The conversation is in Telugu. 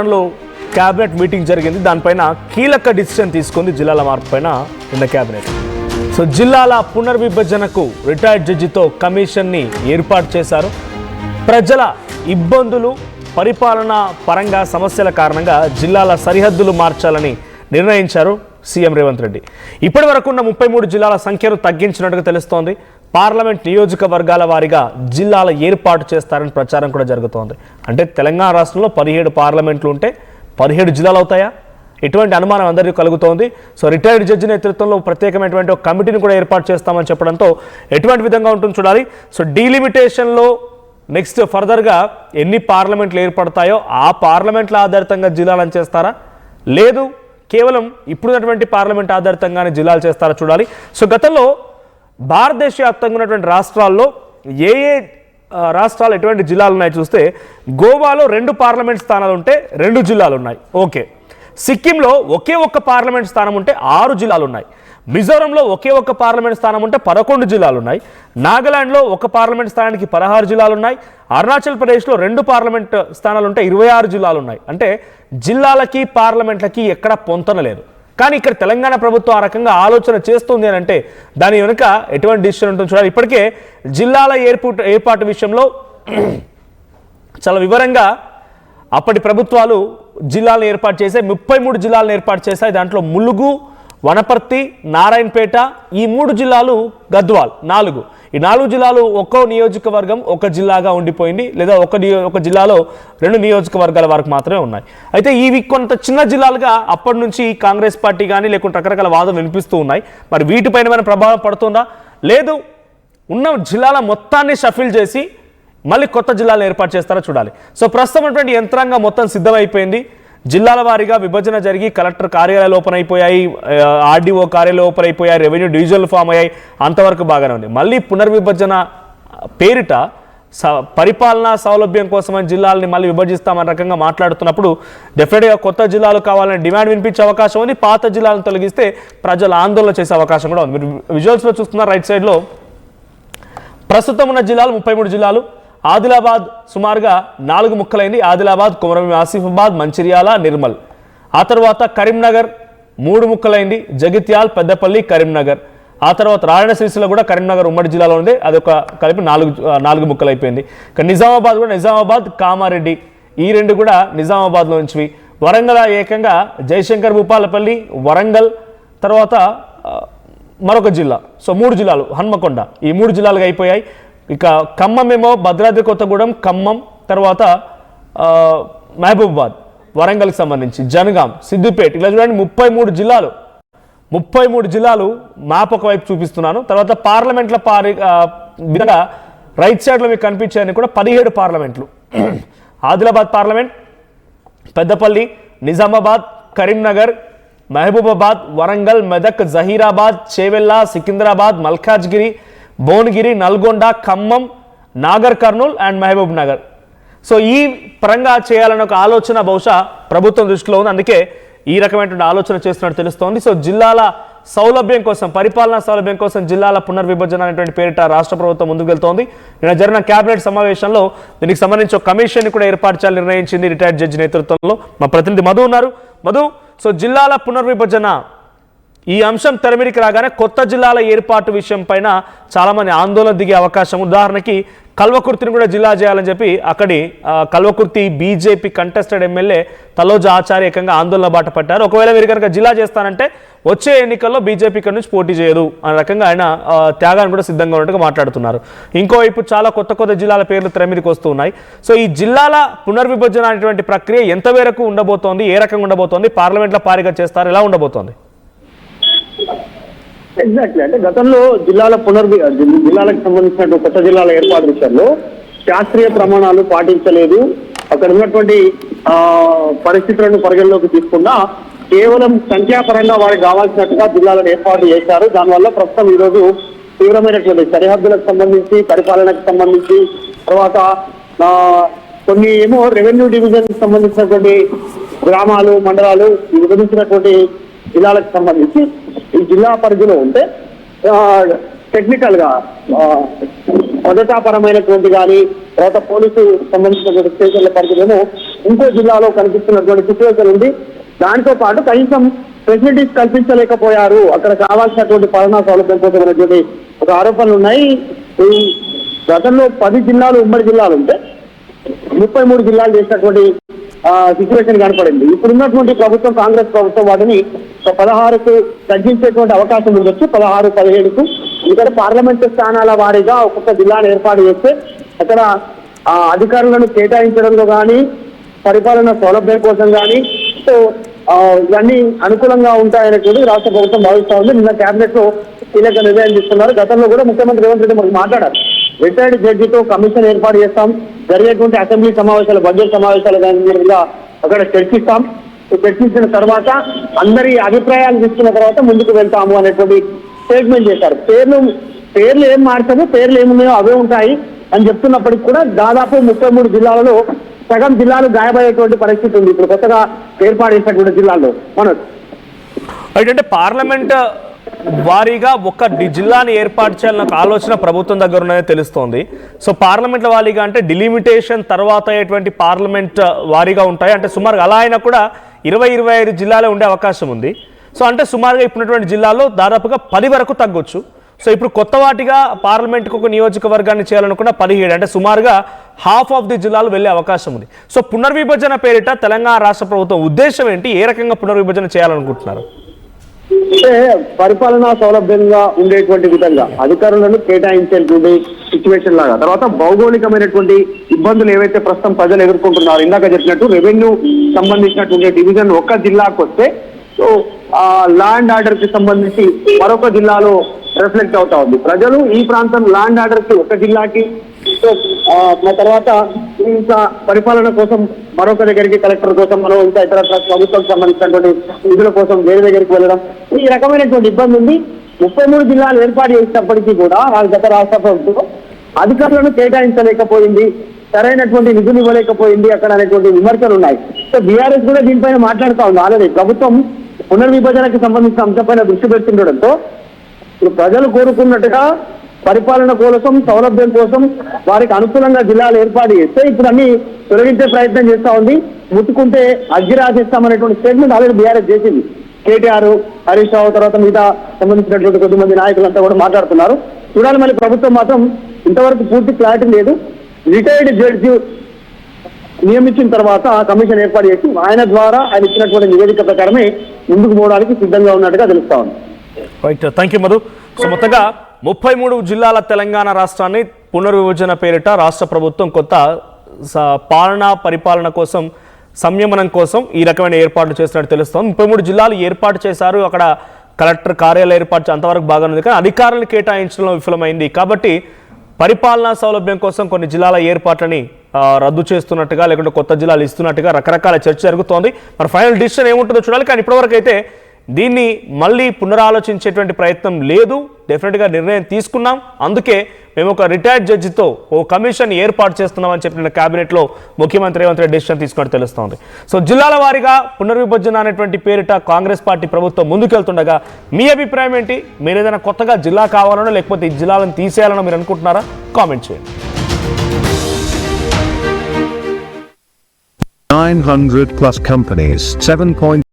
లో క్యాబినెట్ మీటింగ్ జరిగింది. దానిపైన కీలక డిసిషన్ తీసుకుంది జిల్లాల మార్పు పైన నిన్న క్యాబినెట్. సో జిల్లాల పునర్విభజనకు రిటైర్డ్ జడ్జితో కమిషన్ని ఏర్పాటు చేశారు. ప్రజల ఇబ్బందులు, పరిపాలన పరంగా సమస్యల కారణంగా జిల్లాల సరిహద్దులు మార్చాలని నిర్ణయించారు సీఎం రేవంత్ రెడ్డి. ఇప్పటి వరకు ఉన్న 33 జిల్లాల సంఖ్యను తగ్గించినట్టుగా తెలుస్తోంది. పార్లమెంట్ నియోజకవర్గాల వారీగా జిల్లాల ఏర్పాటు చేస్తారని ప్రచారం కూడా జరుగుతోంది. అంటే తెలంగాణ రాష్ట్రంలో 17 పార్లమెంట్లు ఉంటే 17 జిల్లాలు అవుతాయా? ఎటువంటి అనుమానం అందరికీ కలుగుతోంది. సో రిటైర్డ్ జడ్జి నేతృత్వంలో ప్రత్యేకమైనటువంటి ఒక కమిటీని కూడా ఏర్పాటు చేస్తామని చెప్పడంతో ఎటువంటి విధంగా ఉంటుందో చూడాలి. సో డీలిమిటేషన్లో నెక్స్ట్ ఫర్దర్గా ఎన్ని పార్లమెంట్లు ఏర్పడతాయో ఆ పార్లమెంట్ల ఆధారితంగా జిల్లాలను చేస్తారా, లేదు కేవలం ఇప్పుడున్నటువంటి పార్లమెంట్ ఆధారితంగానే జిల్లాలు చేస్తారా చూడాలి. సో గతంలో భారతదేశ వ్యాప్తంగా ఉన్నటువంటి రాష్ట్రాల్లో ఏ రాష్ట్రాలు ఎటువంటి జిల్లాలు ఉన్నాయి చూస్తే గోవాలో 2 పార్లమెంట్ స్థానాలు ఉంటే 2 జిల్లాలు ఉన్నాయి. ఓకే. సిక్కింలో ఒకే ఒక్క పార్లమెంట్ స్థానం ఉంటే 6 జిల్లాలు ఉన్నాయి. మిజోరంలో ఒకే ఒక్క పార్లమెంట్ స్థానం ఉంటే 11 జిల్లాలు ఉన్నాయి. నాగాలాండ్లో ఒక పార్లమెంట్ స్థానానికి 16 జిల్లాలు ఉన్నాయి. అరుణాచల్ ప్రదేశ్లో 2 పార్లమెంట్ స్థానాలు ఉంటే 26 జిల్లాలు ఉన్నాయి. అంటే జిల్లాలకి పార్లమెంట్లకి ఎక్కడ పొంతన లేదు. కానీ ఇక్కడ తెలంగాణ ప్రభుత్వం ఆ రకంగా ఆలోచన చేస్తుంది అని అంటే దాని వెనుక ఎటువంటి డిసిషన్ ఉంటుందో చూడాలి. ఇప్పటికే జిల్లాల ఏర్పాటు విషయంలో చాలా వివరంగా అప్పటి ప్రభుత్వాలు జిల్లాలను ఏర్పాటు చేశాయి. 33 జిల్లాలను ఏర్పాటు చేశాయి. దాంట్లో ములుగు, వనపర్తి, నారాయణపేట, ఈ 3 జిల్లాలు, గద్వాల్ 4. ఈ 4 జిల్లాలు ఒక్కో నియోజకవర్గం ఒక జిల్లాగా ఉండిపోయింది, లేదా ఒక జిల్లాలో 2 నియోజకవర్గాల వరకు మాత్రమే ఉన్నాయి. అయితే ఇవి కొంత చిన్న జిల్లాలుగా అప్పటి నుంచి కాంగ్రెస్ పార్టీ కానీ లేకుంటే రకరకాల వాదం వినిపిస్తూ ఉన్నాయి. మరి వీటిపైన ఏమైనా ప్రభావం పడుతుందా, లేదు ఉన్న జిల్లాల మొత్తాన్ని షఫిల్ చేసి మళ్ళీ కొత్త జిల్లాలను ఏర్పాటు చేస్తారో చూడాలి. సో ప్రస్తుతం అటువంటి యంత్రాంగం మొత్తం సిద్ధమైపోయింది. జిల్లాల వారీగా విభజన జరిగి కలెక్టర్ కార్యాలయాలు ఓపెన్ అయిపోయాయి, ఆర్డీఓ కార్యాలయాలు ఓపెన్ అయిపోయాయి, రెవెన్యూ డివిజన్లు ఫామ్ అయ్యాయి. అంతవరకు బాగానే ఉంది. మళ్ళీ పునర్విభజన పేరిట పరిపాలనా సౌలభ్యం కోసమని జిల్లాలని మళ్ళీ విభజిస్తామని రకంగా మాట్లాడుతున్నప్పుడు డెఫినెట్గా కొత్త జిల్లాలు కావాలని డిమాండ్ వినిపించే అవకాశం ఉంది. పాత జిల్లాలను తొలగిస్తే ప్రజలు ఆందోళన చేసే అవకాశం కూడా ఉంది. మీరు విజువల్స్లో చూస్తున్నారు రైట్ సైడ్లో ప్రస్తుతం ఉన్న జిల్లాలు 33 జిల్లాలు. ఆదిలాబాద్ సుమారుగా 4 ముక్కలైంది. ఆదిలాబాద్, కొమరంభీం, ఆసిఫాబాద్, మంచిర్యాల, నిర్మల్. ఆ తర్వాత కరీంనగర్ 3 ముక్కలైంది. జగిత్యాల్, పెద్దపల్లి, కరీంనగర్. ఆ తర్వాత రాయన సిరిసిల్ల కూడా కరీంనగర్ ఉమ్మడి జిల్లాలో ఉంది, అది ఒక కలిపి 4 ముక్కలు అయిపోయింది. ఇక నిజామాబాద్ కూడా నిజామాబాద్, కామారెడ్డి, ఈ 2 కూడా నిజామాబాద్లో నుంచి. వరంగల్ ఏకంగా జయశంకర్, భూపాలపల్లి, వరంగల్, తర్వాత మరొక జిల్లా. సో 3 జిల్లాలు, హన్మకొండ, ఈ 3 జిల్లాలుగా అయిపోయాయి. ఇక ఖమ్మం ఏమో భద్రాద్రి కొత్తగూడెం, ఖమ్మం, తర్వాత మహబూబాబాద్, వరంగల్కి సంబంధించి జనగాం, సిద్దిపేట, ఇలా చూడండి 33 జిల్లాలు మ్యాప్ ఒకవైపు చూపిస్తున్నాను. తర్వాత పార్లమెంట్ల విధంగా రైట్ సైడ్లో మీకు కనిపించాయని కూడా 17 పార్లమెంట్లు. Adilabad parliament, Peddapalli, Nizamabad, Karimnagar, Mahabubabad, Warangal, Medak, Zahirabad, Chevella, Secunderabad, Malkajgiri, Bhuvanagiri, Nalgonda, Khammam, Nagarkurnool and Mahabubnagar. So ఈ పరంగా చేయాలన్న ఒక ఆలోచన బహుశా ప్రభుత్వం దృష్టిలో ఉంది. అందుకే ఈ రకమైనటువంటి ఆలోచన చేస్తున్నట్టు తెలుస్తోంది. సో జిల్లాల సౌలభ్యం కోసం, పరిపాలనా సౌలభ్యం కోసం జిల్లాల పునర్విభజన అనేటువంటి పేరిట రాష్ట్ర ప్రభుత్వం ముందుకు వెళ్తోంది. నిన్న జరిగిన కేబినెట్ సమావేశంలో దీనికి సంబంధించి ఒక కమిషన్ కూడా ఏర్పాటు చేయాలని నిర్ణయించింది రిటైర్డ్ జడ్జి నేతృత్వంలో. మా ప్రతినిధి మధు ఉన్నారు. మధు, సో జిల్లాల పునర్విభజన ఈ అంశం తెరమిడికి రాగానే కొత్త జిల్లాల ఏర్పాటు విషయం పైన చాలామంది ఆందోళన దిగే అవకాశం. ఉదాహరణకి కల్వకుర్తిని కూడా జిల్లా చేయాలని చెప్పి అక్కడి Kalwakurthy BJP contested MLA Taloja ఆచార్య ఏకంగా ఆందోళన బాట పట్టారు. ఒకవేళ మీరు కనుక జిల్లా చేస్తానంటే వచ్చే ఎన్నికల్లో బీజేపీ ఇక్కడ నుంచి పోటీ చేయదు అనే రకంగా ఆయన త్యాగాన్ని కూడా సిద్ధంగా ఉన్నట్టుగా మాట్లాడుతున్నారు. ఇంకోవైపు చాలా కొత్త జిల్లాల పేర్లు తెరమిడికి వస్తూ ఉన్నాయి. సో ఈ జిల్లాల పునర్విభజన అనేటువంటి ప్రక్రియ ఎంత మేరకు ఉండబోతోంది, ఏ రకంగా ఉండబోతోంది, పార్లమెంట్ల పారిగా చేస్తారు, ఎలా ఉండబోతోంది? ఎగ్జాక్ట్లీ. అంటే గతంలో జిల్లాలకు సంబంధించిన కొత్త జిల్లాల ఏర్పాటు విషయంలో శాస్త్రీయ ప్రమాణాలు పాటించలేదు. అక్కడ ఉన్నటువంటి పరిస్థితులను పరిగణలోకి తీసుకున్నా కేవలం సంఖ్యాపరంగా వారికి కావాల్సినట్టుగా జిల్లాలను ఏర్పాటు చేశారు. దానివల్ల ప్రస్తుతం ఈరోజు తీవ్రమైనటువంటి సరిహద్దులకు సంబంధించి, పరిపాలనకు సంబంధించి, తర్వాత కొన్ని ఏమో రెవెన్యూ డివిజన్ సంబంధించినటువంటి గ్రామాలు, మండలాలు విభజించినటువంటి జిల్లాలకు సంబంధించి ఈ జిల్లా పరిధిలో ఉంటే టెక్నికల్ గా భద్రతాపరమైనటువంటి కానీ తర్వాత పోలీసు సంబంధించిన స్టేషన్ల పరిధిలోనూ ఇంకో జిల్లాలో కనిపిస్తున్నటువంటి సిచ్యువేషన్ ఉంది. దాంతో పాటు కనీసం ఫెసిలిటీస్ కల్పించలేకపోయారు, అక్కడ కావాల్సినటువంటి పాలనా సౌలభ్యం కోసం అనేటువంటి ఒక ఆరోపణలు ఉన్నాయి. ఈ గతంలో 10 జిల్లాలు ఉమ్మడి జిల్లాలు ఉంటే 33 జిల్లాలు చేసినటువంటి సిచ్యువేషన్ కనపడింది. ఇప్పుడున్నటువంటి ప్రభుత్వం, కాంగ్రెస్ ప్రభుత్వం వాటిని 16కు తగ్గించేటువంటి అవకాశం ఉండొచ్చు, 16, 17కు. ఇక్కడ పార్లమెంటు స్థానాల వారీగా ఒక్కొక్క జిల్లాను ఏర్పాటు చేస్తే అక్కడ అధికారులను కేటాయించడంలో కానీ, పరిపాలన సౌలభ్యం కోసం కానీ సో ఇవన్నీ అనుకూలంగా ఉంటాయనేటువంటి రాష్ట్ర ప్రభుత్వం భావిస్తా ఉంది. నిన్న కేబినెట్ లో కీలక నిర్ణయం తీసుకున్నారు. గతంలో కూడా ముఖ్యమంత్రి రేవంత్ రెడ్డి మనకు మాట్లాడారు, రిటైర్డ్ జడ్జితో కమిషన్ ఏర్పాటు చేస్తాం, జరిగేటువంటి అసెంబ్లీ సమావేశాలు, బడ్జెట్ సమావేశాలు మీద అక్కడ చర్చిస్తాం, చర్చించిన తర్వాత అందరి అభిప్రాయాలు తీసుకున్న తర్వాత ముందుకు వెళ్తాము అనేటువంటి స్టేట్మెంట్ చేశారు. పేర్లు ఏం మార్చము, పేర్లు ఏమున్నాయో అవే ఉంటాయి అని చెప్తున్నప్పటికీ కూడా దాదాపు 33 జిల్లాలలో సగం జిల్లాలు గాయపడేటువంటి పరిస్థితి ఉంది ఇప్పుడు కొత్తగా ఏర్పాటు చేసినటువంటి జిల్లాల్లో. మనోజ్, అంటే పార్లమెంట్ వారీగా ఒక జిల్లాని ఏర్పాటు చేయాలన్న ఒక ఆలోచన ప్రభుత్వం దగ్గర ఉన్నదే తెలుస్తోంది. సో పార్లమెంట్ల వారీగా అంటే డిలిమిటేషన్ తర్వాత అయ్యేటువంటి పార్లమెంట్ వారీగా ఉంటాయి, అంటే సుమారుగా అలా అయినా కూడా 20-25 జిల్లాలే ఉండే అవకాశం ఉంది. సో అంటే సుమారుగా ఇప్పుడున్నటువంటి జిల్లాల్లో దాదాపుగా 10 వరకు తగ్గొచ్చు. సో ఇప్పుడు కొత్త వాటిగా పార్లమెంట్కి ఒక నియోజకవర్గాన్ని చేయాలనుకున్న 17, అంటే సుమారుగా హాఫ్ ఆఫ్ ది జిల్లాలు వెళ్ళే అవకాశం ఉంది. సో పునర్విభజన పేరిట తెలంగాణ రాష్ట్ర ప్రభుత్వం ఉద్దేశం ఏంటి, ఏ రకంగా పునర్విభజన చేయాలనుకుంటున్నారు? అంటే పరిపాలనా సౌలభ్యంగా ఉండేటువంటి విధంగా అధికారులను కేటాయించేటువంటి సిచ్యువేషన్ లాగా, తర్వాత భౌగోళికమైనటువంటి ఇబ్బందులు ఏవైతే ప్రస్తుతం ప్రజలు ఎదుర్కొంటున్నారు, ఇందాక చెప్పినట్టు రెవెన్యూ సంబంధించినటువంటి డివిజన్ ఒక్క జిల్లాకు వస్తే సో ల్యాండ్ ఆర్డర్ కి సంబంధించి మరొక జిల్లాలో రిఫ్లెక్ట్ అవుతా ఉంది. ప్రజలు ఈ ప్రాంతం ల్యాండ్ ఆర్డర్ కి ఒక జిల్లాకి, సో తర్వాత ఇంకా పరిపాలన కోసం మరొక దగ్గరికి, కలెక్టర్ కోసం మనం ఇంకా ఇతర ప్రభుత్వం సంబంధించినటువంటి నిధుల కోసం వేరే దగ్గరికి వెళ్ళడం, ఈ రకమైనటువంటి ఇబ్బంది ఉంది. 33 జిల్లాలు ఏర్పాటు చేసినప్పటికీ కూడా గత రాష్ట్ర ప్రభుత్వం అధికారులను కేటాయించలేకపోయింది, సరైనటువంటి నిధులు ఇవ్వలేకపోయింది అక్కడ అనేటువంటి విమర్శలు ఉన్నాయి. సో బీఆర్ఎస్ కూడా దీనిపైన మాట్లాడుతూ ఉంది. ఆల్రెడీ ప్రభుత్వం పునర్విభజనకు సంబంధించిన అంశంపైన దృష్టి పెడుతుండడంతో ఇప్పుడు ప్రజలు కోరుకున్నట్టుగా పరిపాలన కోసం, సౌలభ్యం కోసం వారికి అనుకూలంగా జిల్లాలు ఏర్పాటు చేస్తే ఇప్పుడు అన్ని తొలగించే ప్రయత్నం చేస్తా ఉంది. ముట్టుకుంటే అగ్గి రాసేస్తామనేటువంటి స్టేట్మెంట్ ఆల్రెడీ బీఆర్ఎస్ చేసింది. కేటీఆర్, హరీష్ రావు, తర్వాత మిగతా సంబంధించినటువంటి కొద్దిమంది నాయకులంతా కూడా మాట్లాడుతున్నారు. చూడాలి, మళ్ళీ ప్రభుత్వం మాత్రం ఇంతవరకు పూర్తి క్లారిటీ లేదు. రిటైర్డ్ జడ్జి నియమించిన తర్వాత కమిషన్ ఏర్పాటు చేసి ఆయన ద్వారా ఆయన ఇచ్చినటువంటి నివేదిక ప్రకారమే ముందుకు పోవడానికి సిద్ధంగా ఉన్నట్టుగా తెలుస్తా ఉంది. Right, thank you Madhu. So మొత్తంగా 33 జిల్లాల తెలంగాణ రాష్ట్రాన్ని పునర్విభజన పేరిట రాష్ట్ర ప్రభుత్వం కొత్త పాలనా పరిపాలన కోసం, సంయమనం కోసం ఈ రకమైన ఏర్పాట్లు చేస్తున్నట్టు తెలుస్తోంది. 33 జిల్లాలు ఏర్పాటు చేశారు, అక్కడ కలెక్టర్ కార్యాలయం ఏర్పాటు అంతవరకు బాగానే ఉంది, కానీ అధికారులను కేటాయించడంలో విఫలమైంది. కాబట్టి పరిపాలనా సౌలభ్యం కోసం కొన్ని జిల్లాల ఏర్పాట్లని రద్దు చేస్తున్నట్టుగా, లేకుంటే కొత్త జిల్లాలు ఇస్తున్నట్టుగా రకరకాల చర్చ జరుగుతోంది. మరి ఫైనల్ డిసిషన్ ఏముంటుందో చూడాలి. కానీ ఇప్పటివరకు అయితే దీన్ని మళ్ళీ పునరాలోచించేటువంటి ప్రయత్నం లేదు. డెఫినెట్గా నిర్ణయం తీసుకున్నాం, అందుకే మేము ఒక రిటైర్డ్ జడ్జితో ఓ కమిషన్ ఏర్పాటు చేస్తున్నామని చెప్పిన క్యాబినెట్లో ముఖ్యమంత్రి రేవంత్ రెడ్డి డెసిషన్ తీసుకున్నట్టు తెలుస్తోంది. సో జిల్లాల వారీగా పునర్విభజన అనేటువంటి పేరిట కాంగ్రెస్ పార్టీ ప్రభుత్వం ముందుకెళ్తుండగా మీ అభిప్రాయం ఏంటి? మీరు ఏదైనా కొత్తగా జిల్లా కావాలనో లేకపోతే ఈ జిల్లాలను తీసేయాలనో మీరు అనుకుంటున్నారా? కామెంట్ చేయండి. 900+ companies, 7.